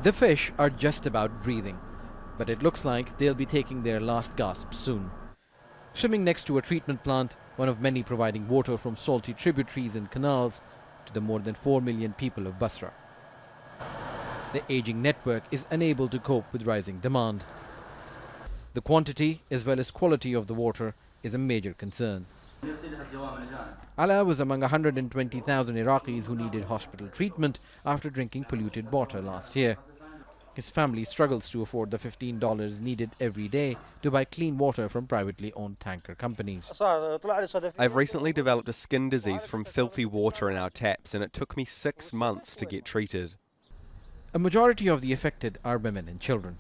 The fish are just about breathing, but it looks like they'll be taking their last gasp soon. Swimming next to a treatment plant, one of many providing water from salty tributaries and canals to the more than 4 million people of Basra. The aging network is unable to cope with rising demand. The quantity as well as quality of the water is a major concern. ALAA was among 120,000 Iraqis who needed hospital treatment after drinking polluted water last year. His family struggles to afford the $15 needed every day to buy clean water from privately owned tanker companies. I've recently developed a skin disease from filthy water in our taps, and it took me 6 months to get treated. A majority of the affected are women and children.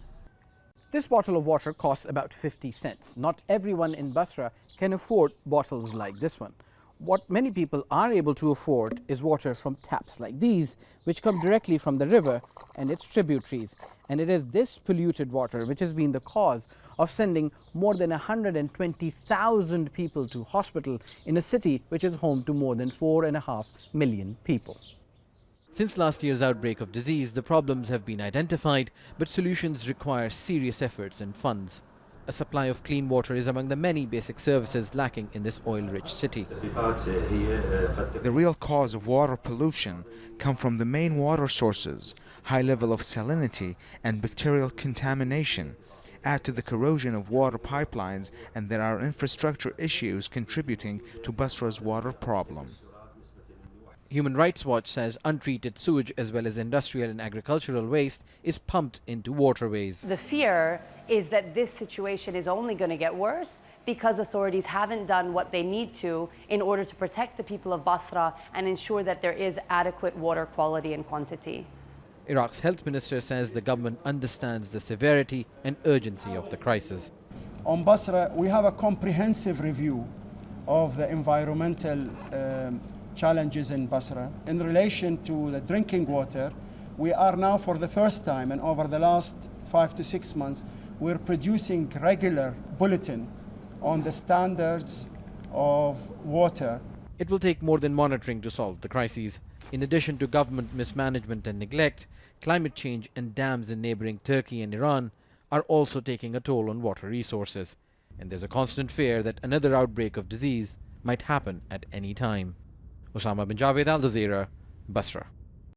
This bottle of water costs about 50 cents. Not everyone in Basra can afford bottles like this one. What many people are able to afford is water from taps like these, which come directly from the river and its tributaries. And it is this polluted water which has been the cause of sending more than 120,000 people to hospital in a city which is home to more than 4.5 million people. Since last year's outbreak of disease, the problems have been identified, but solutions require serious efforts and funds. A supply of clean water is among the many basic services lacking in this oil-rich city. The real cause of water pollution come from the main water sources, high level of salinity and bacterial contamination. Add to the corrosion of water pipelines, and there are infrastructure issues contributing to Basra's water problem. Human Rights Watch says untreated sewage as well as industrial and agricultural waste is pumped into waterways. The fear is that this situation is only going to get worse because authorities haven't done what they need to in order to protect the people of Basra and ensure that there is adequate water quality and quantity. Iraq's health minister says the government understands the severity and urgency of the crisis. On Basra, we have a comprehensive review of the environmental challenges in Basra. In relation to the drinking water, we are now for the first time, and over the last 5 to 6 months, we're producing regular bulletin on the standards of water. It will take more than monitoring to solve the crises. In addition to government mismanagement and neglect, climate change and dams in neighboring Turkey and Iran are also taking a toll on water resources. And there's a constant fear that another outbreak of disease might happen at any time. Osama bin Javaid, Al Jazeera, Basra.